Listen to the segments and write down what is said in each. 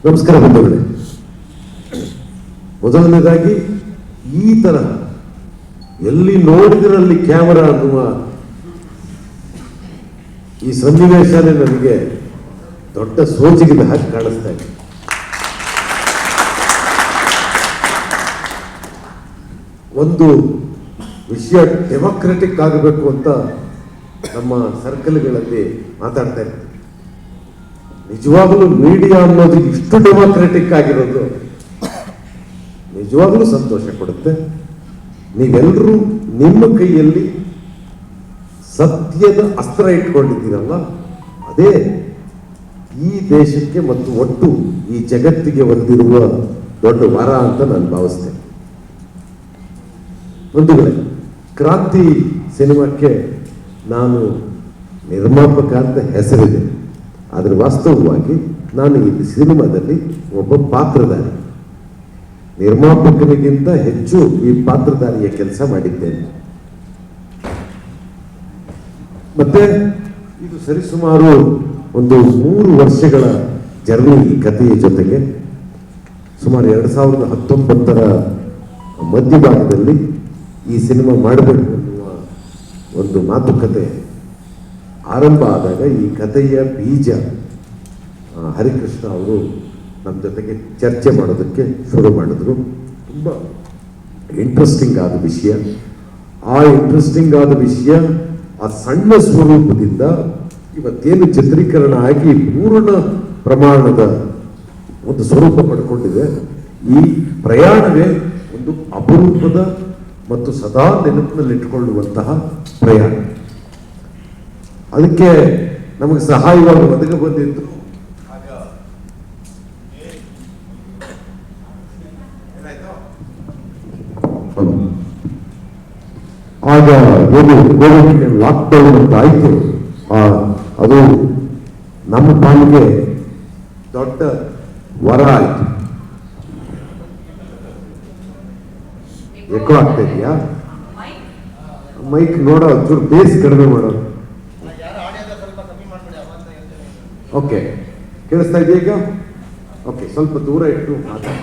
ನಮಸ್ಕಾರ ಬಂಧುಗಳೇ. ಮೊದಲನೇದಾಗಿ ಈ ತರ ಎಲ್ಲಿ ನೋಡಿದ್ರಲ್ಲಿ ಕ್ಯಾಮರಾ ಅನ್ನುವ ಈ ಸನ್ನಿವೇಶನೇ ನನಗೆ ದೊಡ್ಡ ಸೋಜಿಗೆ ಹಾಕಿ ಕಾಣಿಸ್ತಾ ಇದೆ. ಒಂದು ವಿಷಯ ಡೆಮೋಕ್ರೆಟಿಕ್ ಆಗಬೇಕು ಅಂತ ನಮ್ಮ ಸರ್ಕಲ್ಗಳಲ್ಲಿ ಮಾತಾಡ್ತಾ ಇರ್ತೀವಿ. ನಿಜವಾಗ್ಲೂ ಮೀಡಿಯಾ ಅನ್ನೋದು ಇಷ್ಟು ಡೆಮೋಕ್ರೆಟಿಕ್ ಆಗಿರೋದು ನಿಜವಾಗ್ಲೂ ಸಂತೋಷ ಕೊಡುತ್ತೆ. ನೀವೆಲ್ಲರೂ ನಿಮ್ಮ ಕೈಯಲ್ಲಿ ಸತ್ಯದ ಅಸ್ತ್ರ ಇಟ್ಕೊಂಡಿದ್ದೀರಲ್ಲ, ಅದೇ ಈ ದೇಶಕ್ಕೆ ಮತ್ತು ಒಟ್ಟು ಈ ಜಗತ್ತಿಗೆ ಹೊಂದಿರುವ ದೊಡ್ಡ ವರ ಅಂತ ನಾನು ಭಾವಿಸ್ತೇನೆ. ಬಂಧುಗಳೇ, ಕ್ರಾಂತಿ ಸಿನಿಮಾಕ್ಕೆ ನಾನು ನಿರ್ಮಾಪಕ ಅಂತ ಹೆಸರಿದೆ, ಆದರೆ ವಾಸ್ತವವಾಗಿ ನಾನು ಈ ಸಿನಿಮಾದಲ್ಲಿ ಒಬ್ಬ ಪಾತ್ರಧಾರಿ. ನಿರ್ಮಾಪಕನಿಗಿಂತ ಹೆಚ್ಚು ಈ ಪಾತ್ರಧಾರಿಯ ಕೆಲಸ ಮಾಡಿದ್ದೇನೆ. ಮತ್ತೆ ಇದು ಸರಿಸುಮಾರು ಒಂದು 3 ವರ್ಷಗಳ ಜರ್ನಿ ಈ ಕಥೆಯ ಜೊತೆಗೆ. ಸುಮಾರು 2019ರ ಮಧ್ಯಭಾಗದಲ್ಲಿ ಈ ಸಿನಿಮಾ ಮಾಡಬೇಕು ಅನ್ನುವ ಒಂದು ಮಾತುಕತೆ ಆರಂಭ ಆದಾಗ ಈ ಕಥೆಯ ಬೀಜ ಹರಿಕೃಷ್ಣ ಅವರು ನಮ್ಮ ಜೊತೆಗೆ ಚರ್ಚೆ ಮಾಡೋದಕ್ಕೆ ಶುರು ಮಾಡಿದ್ರು. ತುಂಬ ಇಂಟ್ರೆಸ್ಟಿಂಗ್ ಆದ ವಿಷಯ. ಆ ಇಂಟ್ರೆಸ್ಟಿಂಗ್ ಆದ ವಿಷಯ ಆ ಸಣ್ಣ ಸ್ವರೂಪದಿಂದ ಇವತ್ತೇನು ಚಿತ್ರೀಕರಣ ಆಗಿ ಪೂರ್ಣ ಪ್ರಮಾಣದ ಒಂದು ಸ್ವರೂಪ ಪಡ್ಕೊಂಡಿದೆ. ಈ ಪ್ರಯಾಣವೇ ಒಂದು ಅಪರೂಪದ ಮತ್ತು ಸದಾ ನೆನಪಿನಲ್ಲಿಟ್ಟುಕೊಳ್ಳುವಂತಹ ಪ್ರಯಾಣ. ಅದಕ್ಕೆ ನಮಗೆ ಸಹಾಯವಾಗಿ ಒದಗಿ ಬಂದಿದ್ದು ಆಗ ಏನು ಕೋವಿಡ್ ಲಾಕ್ಡೌನ್ ಅಂತ ಆಯಿತು, ಅದು ನಮ್ಮ ಪಾಲಿಗೆ ದೊಡ್ಡ ವರ ಆಯಿತು. ಎಕೋ ಆಗ್ತಾ ಇದೆಯಾ? ಮೈಕ್ ನೋಡೋ ಒಂಚೂರು ಬೇಸ್ ಕಡಿಮೆ ಮಾಡೋದು. ಓಕೆ, ಕೇಳಿಸ್ತಾ ಇದೆಯಾ ಈಗ? ಓಕೆ, ಸ್ವಲ್ಪ ದೂರ ಇಟ್ಟು ಮಾತಾಡಿ.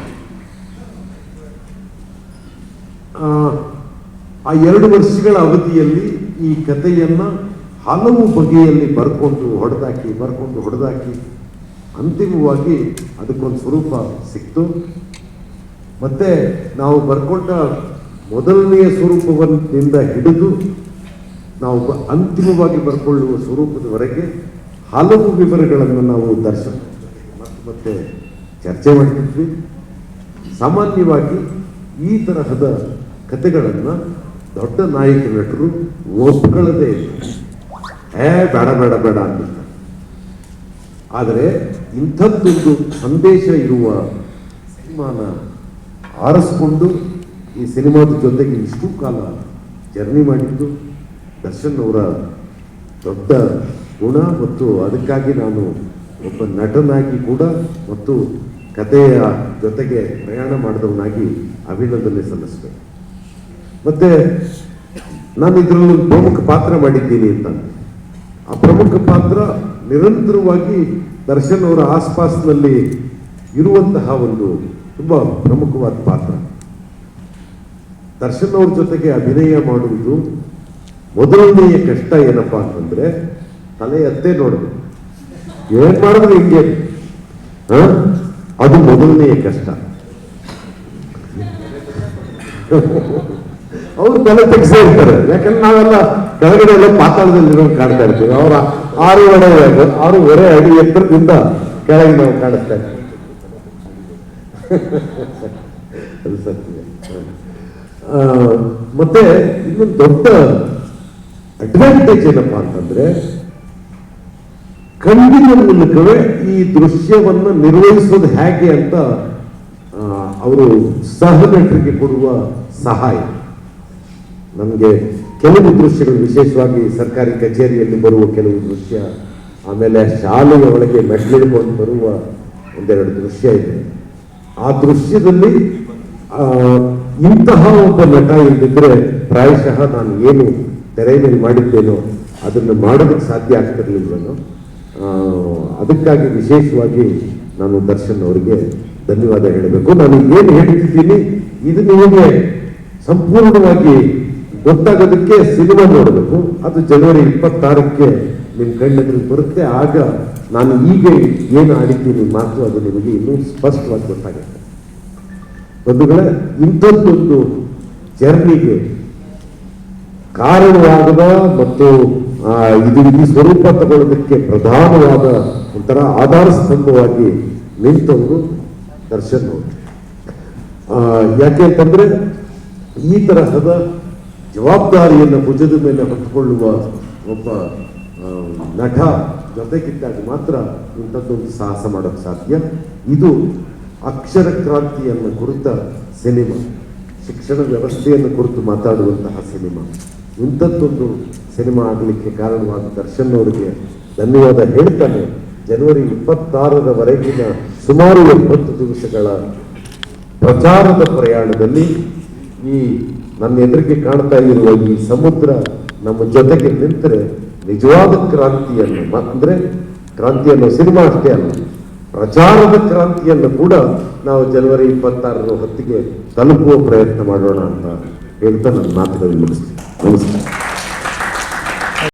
ಆ 2 ವರ್ಷಗಳ ಅವಧಿಯಲ್ಲಿ ಈ ಕಥೆಯನ್ನ ಹಲವು ಬಗೆಯಲ್ಲಿ ಬರ್ಕೊಂಡು ಹೊಡೆದಾಕಿ ಅಂತಿಮವಾಗಿ ಅದಕ್ಕೊಂದು ಸ್ವರೂಪ ಸಿಕ್ತು. ಮತ್ತೆ ನಾವು ಬರ್ಕೊಂಡ ಮೊದಲನೆಯ ಸ್ವರೂಪದಿಂದ ಹಿಡಿದು ನಾವು ಅಂತಿಮವಾಗಿ ಬರ್ಕೊಳ್ಳುವ ಸ್ವರೂಪದವರೆಗೆ ಹಲವು ವಿವರಗಳನ್ನು ನಾವು ದರ್ಶನ ಮತ್ತೆ ಚರ್ಚೆ ಮಾಡ್ತಿದ್ವಿ. ಸಾಮಾನ್ಯವಾಗಿ ಈ ತರಹದ ಕಥೆಗಳನ್ನು ದೊಡ್ಡ ನಾಯಕ ನಟರು ಒಪ್ಕೊಳ್ಳದೇ ಇಲ್ಲ, ಬೇಡ ಬೇಡ ಬೇಡ ಅಂತ. ಆದರೆ ಇಂಥದ್ದೊಂದು ಸಂದೇಶ ಇರುವ ಸಿನಿಮಾನ ಆರಿಸ್ಕೊಂಡು ಈ ಸಿನಿಮಾದ ಜೊತೆಗೆ ಇಷ್ಟು ಕಾಲ ಜರ್ನಿ ಮಾಡಿದ್ದು ದರ್ಶನ್ ಅವರ ದೊಡ್ಡ ಗುಣ. ಮತ್ತು ಅದಕ್ಕಾಗಿ ನಾನು ಒಬ್ಬ ನಟನಾಗಿ ಕೂಡ ಮತ್ತು ಕಥೆಯ ಜೊತೆಗೆ ಪ್ರಯಾಣ ಮಾಡಿದವನಾಗಿ ಅಭಿನಂದನೆ ಸಲ್ಲಿಸಬೇಕು. ಮತ್ತೆ ನಾನು ಇದರಲ್ಲಿ ಒಂದು ಪ್ರಮುಖ ಪಾತ್ರ ಮಾಡಿದ್ದೀನಿ ಅಂತ. ಆ ಪ್ರಮುಖ ಪಾತ್ರ ನಿರಂತರವಾಗಿ ದರ್ಶನ್ ಅವರ ಆಸ್ಪಾಸ್ನಲ್ಲಿ ಇರುವಂತಹ ಒಂದು ತುಂಬಾ ಪ್ರಮುಖವಾದ ಪಾತ್ರ. ದರ್ಶನ್ ಅವ್ರ ಜೊತೆಗೆ ಅಭಿನಯ ಮಾಡುವುದು ಮೊದಲನೆಯ ಕಷ್ಟ ಏನಪ್ಪಾ ಅಂತಂದ್ರೆ ತಲೆ ಎತ್ತೇ ನೋಡಬೇಕು. ಏನ್ ಮಾಡಿದ್ರೆ ಹಿಂಗೆ, ಅದು ಮೊದಲನೆಯ ಕಷ್ಟ. ಅವ್ರು ತಲೆ ತೆಗೆಸೇ ಇರ್ತಾರೆ, ಯಾಕಂದ್ರೆ ನಾವೆಲ್ಲ ಕೆಳಗಡೆ ಎಲ್ಲ ಪಾತಾಳದಲ್ಲಿರೋ ಕಾಣ್ತಾ ಇರ್ತೀವಿ. ಅವರ 6.5 ಅಡಿ ಎತ್ತರದಿಂದ ಕೆಳಗೆ ನಾವು ಕಾಣಿಸ್ತಾ ಇರ್ತೀವಿ. ಅದು ಸತ್ಯ. ಮತ್ತೆ ಇನ್ನೊಂದು ದೊಡ್ಡ ಅಡ್ವಾಂಟೇಜ್ ಏನಪ್ಪಾ ಅಂತಂದ್ರೆ ಕಣ್ಣಿನ ಮೂಲಕವೇ ಈ ದೃಶ್ಯವನ್ನು ನಿರ್ವಹಿಸೋದು ಹೇಗೆ ಅಂತ ಅವರು ಸಹನಟರಿಗೆ ಕೊಡುವ ಸಹಾಯ. ನಮಗೆ ಕೆಲವು ದೃಶ್ಯಗಳು, ವಿಶೇಷವಾಗಿ ಸರ್ಕಾರಿ ಕಚೇರಿಯಲ್ಲಿ ಬರುವ ಕೆಲವು ದೃಶ್ಯ, ಆಮೇಲೆ ಶಾಲೆಯ ಒಳಗೆ ಮೆಟ್ಲಿಡ್ಕೊಂಡು ಬರುವ 1-2 ದೃಶ್ಯ ಇದೆ. ಆ ದೃಶ್ಯದಲ್ಲಿ ಇಂತಹ ಒಬ್ಬ ನಟ ಇದ್ದಿದ್ರೆ ಪ್ರಾಯಶಃ ನಾನು ಏನು ತೆರೆ ಮೇಲೆ ಮಾಡಿದ್ದೇನೋ ಅದನ್ನು ಮಾಡೋದಕ್ಕೆ ಸಾಧ್ಯ ಆಗ್ತಿರ್ಲಿಲ್ವೇನೋ. ಅದಕ್ಕಾಗಿ ವಿಶೇಷವಾಗಿ ನಾನು ದರ್ಶನ್ ಅವರಿಗೆ ಧನ್ಯವಾದ ಹೇಳಬೇಕು. ನಾನು ಏನು ಹೇಳ್ತಿದ್ದೀನಿ ಇದು ನಿಮಗೆ ಸಂಪೂರ್ಣವಾಗಿ ಗೊತ್ತಾಗೋದಕ್ಕೆ ಸಿನಿಮಾ ನೋಡಬೇಕು. ಅದು ಜನವರಿ 26ಕ್ಕೆ ನಿಮ್ಮ ಕಣ್ಣೆದುರಿಗೆ ಬರುತ್ತೆ. ಆಗ ನಾನು ಈಗ ಏನು ಆಡಿದ್ದೀನಿ ಮಾತು ಅದು ನಿಮಗೆ ಇನ್ನೂ ಸ್ಪಷ್ಟವಾಗಿ ಗೊತ್ತಾಗುತ್ತೆ. ಬಂಧುಗಳೇ, ಇಂಥದ್ದೊಂದು ಜರ್ನಿಗೆ ಕಾರಣವಾದ ಮತ್ತು ಇದು ಈ ಸ್ವರೂಪ ತಗೊಳ್ಳೋದಕ್ಕೆ ಪ್ರಧಾನವಾದ ಒಂಥರ ಆಧಾರ ಸ್ತಂಭವಾಗಿ ನಿಂತವರು ದರ್ಶನ್ ಅವರು. ಯಾಕೆ ಅಂತಂದ್ರೆ ಈ ತರಹದ ಜವಾಬ್ದಾರಿಯನ್ನು ಭುಜದ ಮೇಲೆ ಹೊತ್ತುಕೊಳ್ಳುವ ಒಬ್ಬ ನಟ ಜೊತೆಗಿದ್ದಾಗ ಮಾತ್ರ ಇಂಥದ್ದೊಂದು ಸಾಹಸ ಮಾಡೋಕ್ಕೆ ಸಾಧ್ಯ. ಇದು ಅಕ್ಷರ ಕ್ರಾಂತಿಯನ್ನು ಕುರಿತ ಸಿನಿಮಾ, ಶಿಕ್ಷಣ ವ್ಯವಸ್ಥೆಯನ್ನು ಕುರಿತು ಮಾತಾಡುವಂತಹ ಸಿನಿಮಾ. ಇಂಥದ್ದೊಂದು ಸಿನಿಮಾ ಆಗಲಿಕ್ಕೆ ಕಾರಣವಾದ ದರ್ಶನ್ ಅವರಿಗೆ ಧನ್ಯವಾದ ಹೇಳ್ತಾನೆ. ಜನವರಿ 26ರವರೆಗಿನ ಸುಮಾರು 70 ದಿವಸಗಳ ಪ್ರಚಾರದ ಪ್ರಯಾಣದಲ್ಲಿ ಈ ನನ್ನ ಎದುರಿಗೆ ಕಾಣ್ತಾ ಇರುವ ಈ ಸಮುದ್ರ ನಮ್ಮ ಜೊತೆಗೆ ನಿಂತರೆ ನಿಜವಾದ ಕ್ರಾಂತಿಯನ್ನು, ಅಂದ್ರೆ ಕ್ರಾಂತಿಯನ್ನು ಸಿನಿಮಾ ಅಷ್ಟೇ ಅಲ್ಲ, ಪ್ರಚಾರದ ಕ್ರಾಂತಿಯನ್ನು ಕೂಡ ನಾವು ಜನವರಿ 26ರ ಹೊತ್ತಿಗೆ ತಲುಪುವ ಪ್ರಯತ್ನ ಮಾಡೋಣ ಅಂತ ಹೇಳ್ತಾ ನನ್ನ ಮಾತುಗಳನ್ನು ಮುಗಿಸ್ತೀನಿ. ನಮಸ್ಕಾರ.